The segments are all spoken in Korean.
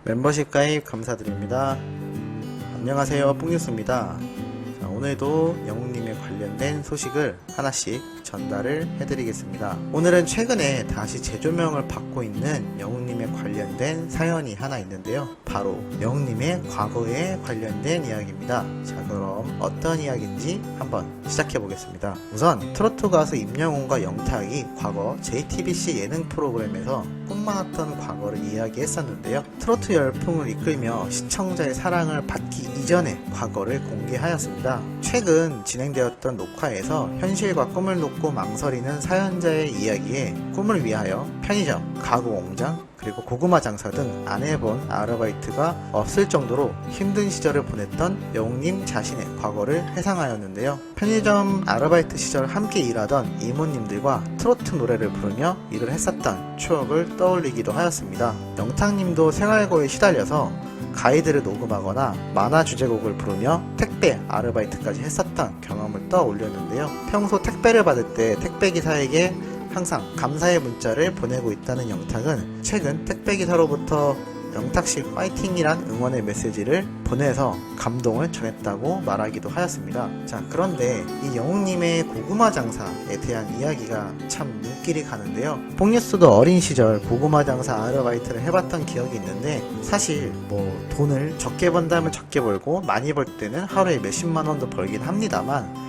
멤버십 가입 감사드립니다. 안녕하세요, 뽕뉴스입니다. 오늘도 영웅님에 관련된 소식을 하나씩 전달을 해드리겠습니다. 오늘은 최근에 다시 재조명을 받고 있는 영웅님에 관련된 사연이 하나 있는데요. 바로 영웅님의 과거에 관련된 이야기입니다. 자, 그럼 어떤 이야기인지 한번 시작해 보겠습니다. 우선 트로트 가수 임영웅과 영탁이 과거 JTBC 예능 프로그램에서 꿈만왔던 과거를 이야기했었는데요. 트로트 열풍을 이끌며 시청자의 사랑을 받기 이전의 과거를 공개하였습니다. 최근 진행되었던 녹화에서 현실과 꿈을 놓고 망설이는 사연자의 이야기에 꿈을 위하여 편의점, 가구 공장, 그리고 고구마 장사 등 안 해본 아르바이트가 없을 정도로 힘든 시절을 보냈던 영웅님 자신의 과거를 회상하였는데요. 편의점 아르바이트 시절 함께 일하던 이모님들과 트로트 노래를 부르며 일을 했었던 추억을 떠올리기도 하였습니다. 영탁님도 생활고에 시달려서 가이드를 녹음하거나 만화 주제곡을 부르며 택배 아르바이트까지 했었던 경험을 떠올렸는데요. 평소 택배를 받을 때 택배기사에게 항상 감사의 문자를 보내고 있다는 영탁은 최근 택배기사로부터 영탁씨 파이팅이란 응원의 메시지를 보내서 감동을 전했다고 말하기도 하였습니다. 자, 그런데 이 영웅님의 고구마 장사에 대한 이야기가 참 눈길이 가는데요. 뽕뉴스도 어린 시절 고구마 장사 아르바이트를 해봤던 기억이 있는데, 사실 돈을 적게 번다면 적게 벌고 많이 벌 때는 하루에 몇십만 원도 벌긴 합니다만,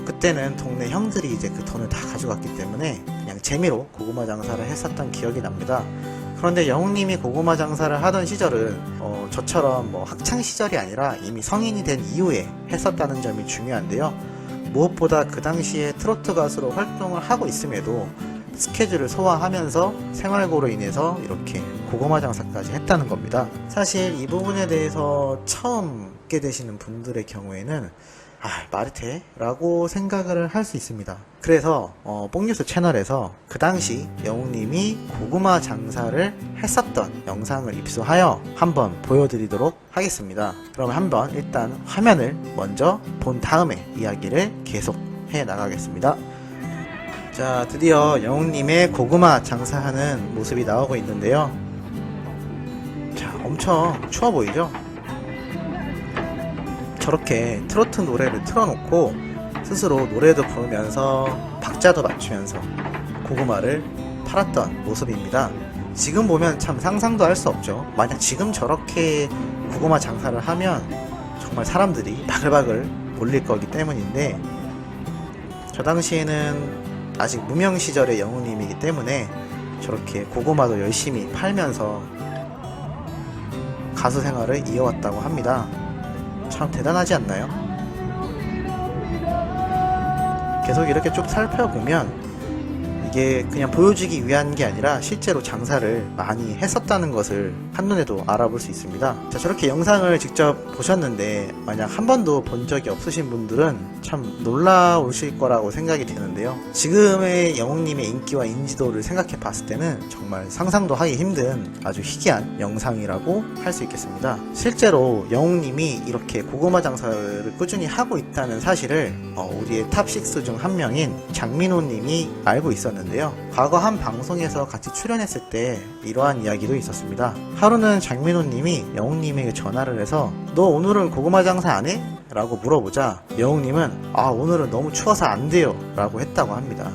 그때는 동네 형들이 이제 그 돈을 다 가져갔기 때문에 그냥 재미로 고구마 장사를 했었던 기억이 납니다. 그런데 영웅님이 고구마 장사를 하던 시절은 저처럼 학창 시절이 아니라 이미 성인이 된 이후에 했었다는 점이 중요한데요. 무엇보다 그 당시에 트로트 가수로 활동을 하고 있음에도 스케줄을 소화하면서 생활고로 인해서 이렇게 고구마 장사까지 했다는 겁니다. 사실 이 부분에 대해서 처음 듣게 되시는 분들의 경우에는 말이 돼? 라고 생각을 할 수 있습니다. 그래서 뽕뉴스 채널에서 그 당시 영웅님이 고구마 장사를 했었던 영상을 입수하여 한번 보여드리도록 하겠습니다. 그럼 한번 일단 화면을 먼저 본 다음에 이야기를 계속 해 나가겠습니다. 자, 드디어 영웅님의 고구마 장사하는 모습이 나오고 있는데요. 자, 엄청 추워 보이죠? 저렇게 트로트 노래를 틀어놓고 스스로 노래도 부르면서 박자도 맞추면서 고구마를 팔았던 모습입니다. 지금 보면 참 상상도 할 수 없죠. 만약 지금 저렇게 고구마 장사를 하면 정말 사람들이 바글바글 몰릴 거기 때문인데, 저 당시에는 아직 무명 시절의 영웅님이기 때문에 저렇게 고구마도 열심히 팔면서 가수 생활을 이어왔다고 합니다. 참 대단하지 않나요? 계속 이렇게 쭉 살펴보면 이게 그냥 보여주기 위한 게 아니라 실제로 장사를 많이 했었다는 것을 한눈에도 알아볼 수 있습니다. 자, 저렇게 영상을 직접 보셨는데 만약 한 번도 본 적이 없으신 분들은 참 놀라우실 거라고 생각이 되는데요. 지금의 영웅님의 인기와 인지도를 생각해 봤을 때는 정말 상상도 하기 힘든 아주 희귀한 영상이라고 할 수 있겠습니다. 실제로 영웅님이 이렇게 고구마 장사를 꾸준히 하고 있다는 사실을 우리의 탑6 중 한 명인 장민호님이 알고 있었는데요. 과거 한 방송에서 같이 출연했을 때 이러한 이야기도 있었습니다. 하루는 장민호님이 영웅님에게 전화를 해서 너 오늘은 고구마 장사 안 해? 라고 물어보자 영웅님은 오늘은 너무 추워서 안 돼요 라고 했다고 합니다.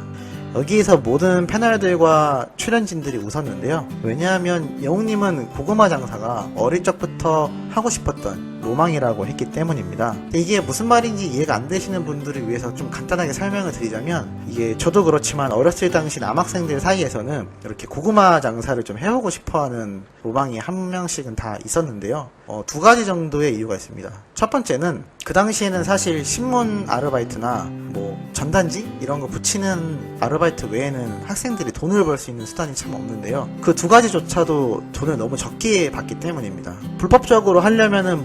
여기에서 모든 패널들과 출연진들이 웃었는데요. 왜냐하면 영웅님은 고구마 장사가 어릴 적부터 하고 싶었던 로망이라고 했기 때문입니다. 이게 무슨 말인지 이해가 안 되시는 분들을 위해서 좀 간단하게 설명을 드리자면, 이게 저도 그렇지만 어렸을 당시 남학생들 사이에서는 이렇게 고구마 장사를 좀 해보고 싶어하는 로망이 한 명씩은 다 있었는데요. 두 가지 정도의 이유가 있습니다. 첫 번째는 그 당시에는 사실 신문 아르바이트나 전단지 이런 거 붙이는 아르바이트 외에는 학생들이 돈을 벌 수 있는 수단이 참 없는데요. 그 두 가지조차도 돈을 너무 적게 받기 때문입니다. 불법적으로 하려면은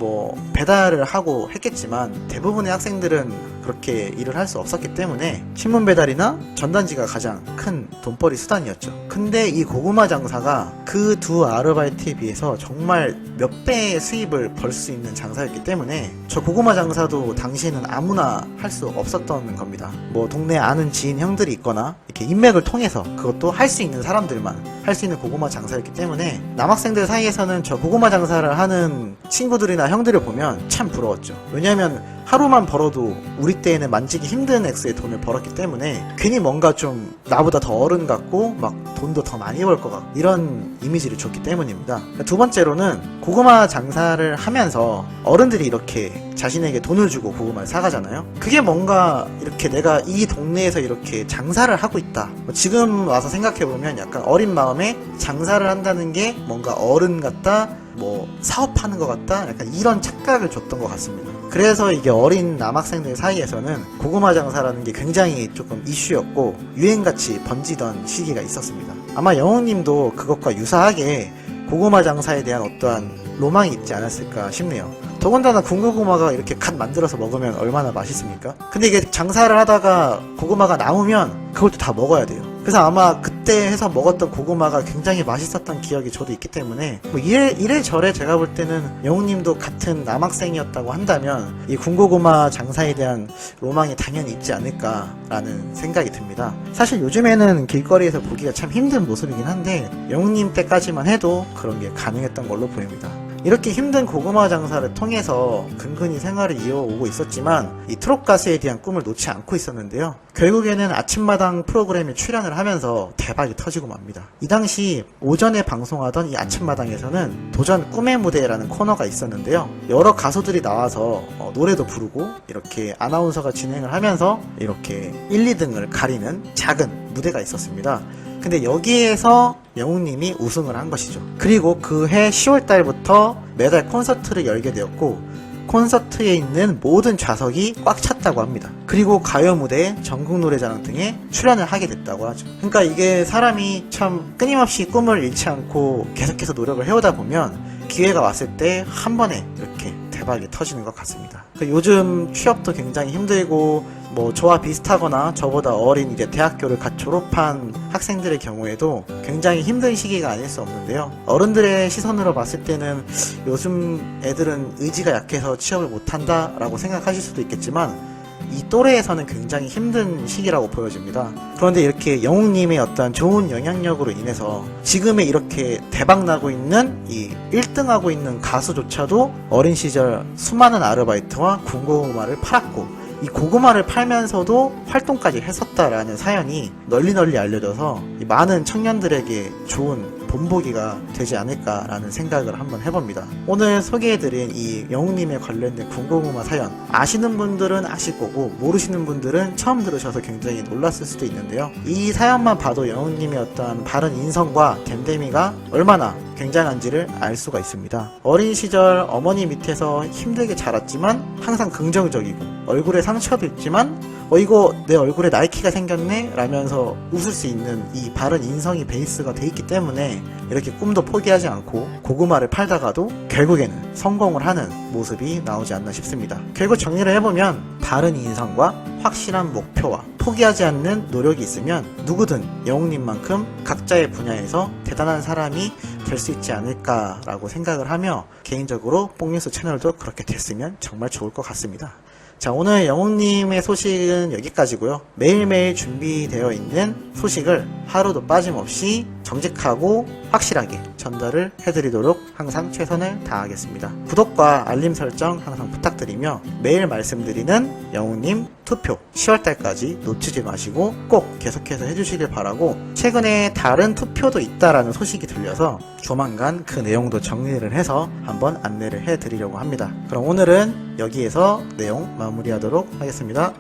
배달을 하고 했겠지만 대부분의 학생들은 그렇게 일을 할 수 없었기 때문에 신문 배달이나 전단지가 가장 큰 돈벌이 수단이었죠. 근데 이 고구마 장사가 그 두 아르바이트에 비해서 정말 몇 배의 수입을 벌 수 있는 장사였기 때문에 저 고구마 장사도 당시에는 아무나 할 수 없었던 겁니다. 뭐 동네 아는 지인 형들이 있거나 이렇게 인맥을 통해서, 그것도 할 수 있는 사람들만 할 수 있는 고구마 장사였기 때문에 남학생들 사이에서는 저 고구마 장사를 하는 친구들이나 형들을 보면 참 부러웠죠. 왜냐하면 하루만 벌어도 우리 때에는 만지기 힘든 액수의 돈을 벌었기 때문에 괜히 뭔가 좀 나보다 더 어른 같고 막 돈도 더 많이 벌 것 같고 이런 이미지를 줬기 때문입니다. 두 번째로는 고구마 장사를 하면서 어른들이 이렇게 자신에게 돈을 주고 고구마를 사가잖아요. 그게 뭔가 이렇게 내가 이 동네에서 이렇게 장사를 하고 있다. 지금 와서 생각해보면 약간 어린 마음에 장사를 한다는 게 뭔가 어른 같다, 뭐 사업하는 것 같다, 약간 이런 착각을 줬던 것 같습니다. 그래서 이게 어린 남학생들 사이에서는 고구마 장사라는 게 굉장히 조금 이슈였고 유행같이 번지던 시기가 있었습니다. 아마 영웅님도 그것과 유사하게 고구마 장사에 대한 어떠한 로망이 있지 않았을까 싶네요. 더군다나 군고구마가 이렇게 갓 만들어서 먹으면 얼마나 맛있습니까? 근데 이게 장사를 하다가 고구마가 남으면 그것도 다 먹어야 돼요. 그래서 아마 그때 해서 먹었던 고구마가 굉장히 맛있었던 기억이 저도 있기 때문에 뭐 이래저래 제가 볼 때는 영웅님도 같은 남학생이었다고 한다면 이 군고구마 장사에 대한 로망이 당연히 있지 않을까라는 생각이 듭니다. 사실 요즘에는 길거리에서 보기가 참 힘든 모습이긴 한데 영웅님 때까지만 해도 그런 게 가능했던 걸로 보입니다. 이렇게 힘든 고구마 장사를 통해서 근근히 생활을 이어오고 있었지만 이 트롯 가수에 대한 꿈을 놓지 않고 있었는데요. 결국에는 아침마당 프로그램에 출연을 하면서 대박이 터지고 맙니다. 이 당시 오전에 방송하던 이 아침마당에서는 도전 꿈의 무대라는 코너가 있었는데요. 여러 가수들이 나와서 노래도 부르고 이렇게 아나운서가 진행을 하면서 이렇게 1, 2등을 가리는 작은 무대가 있었습니다. 근데 여기에서 영웅님이 우승을 한 것이죠. 그리고 그해 10월달부터 매달 콘서트를 열게 되었고 콘서트에 있는 모든 좌석이 꽉 찼다고 합니다. 그리고 가요 무대, 전국 노래자랑 등에 출연을 하게 됐다고 하죠. 그러니까 이게 사람이 참 끊임없이 꿈을 잃지 않고 계속해서 노력을 해오다 보면 기회가 왔을 때 한 번에 이렇게 대박이 터지는 것 같습니다. 요즘 취업도 굉장히 힘들고 뭐 저와 비슷하거나 저보다 어린 이제 대학교를 갓 졸업한 학생들의 경우에도 굉장히 힘든 시기가 아닐 수 없는데요. 어른들의 시선으로 봤을 때는 요즘 애들은 의지가 약해서 취업을 못한다 라고 생각하실 수도 있겠지만 이 또래에서는 굉장히 힘든 시기라고 보여집니다. 그런데 이렇게 영웅님의 어떤 좋은 영향력으로 인해서 지금의 이렇게 대박나고 있는 이 1등하고 있는 가수조차도 어린 시절 수많은 아르바이트와 군고구마를 팔았고 이 고구마를 팔면서도 활동까지 했었다라는 사연이 널리 알려져서 많은 청년들에게 좋은 본보기가 되지 않을까라는 생각을 한번 해봅니다. 오늘 소개해드린 이 영웅님에 관련된 군고구마 사연 아시는 분들은 아실 거고 모르시는 분들은 처음 들으셔서 굉장히 놀랐을 수도 있는데요. 이 사연만 봐도 영웅님의 어떤 바른 인성과 댐댐이가 얼마나 굉장한지를 알 수가 있습니다. 어린 시절 어머니 밑에서 힘들게 자랐지만 항상 긍정적이고 얼굴에 상처도 있지만 이거 내 얼굴에 나이키가 생겼네 라면서 웃을 수 있는 이 바른 인성이 베이스가 돼 있기 때문에 이렇게 꿈도 포기하지 않고 고구마를 팔다가도 결국에는 성공을 하는 모습이 나오지 않나 싶습니다. 결국 정리를 해보면 바른 인성과 확실한 목표와 포기하지 않는 노력이 있으면 누구든 영웅님만큼 각자의 분야에서 대단한 사람이 될 수 있지 않을까라고 생각을 하며 개인적으로 뽕뉴스 채널도 그렇게 됐으면 정말 좋을 것 같습니다. 자, 오늘 영웅님의 소식은 여기까지고요. 매일매일 준비되어 있는 소식을 하루도 빠짐없이 정직하고 확실하게 전달을 해드리도록 항상 최선을 다하겠습니다. 구독과 알림 설정 항상 부탁드리며 매일 말씀드리는 영웅님 투표 10월달까지 놓치지 마시고 꼭 계속해서 해주시길 바라고 최근에 다른 투표도 있다라는 소식이 들려서 조만간 그 내용도 정리를 해서 한번 안내를 해드리려고 합니다. 그럼 오늘은 여기에서 내용 마무리하도록 하겠습니다.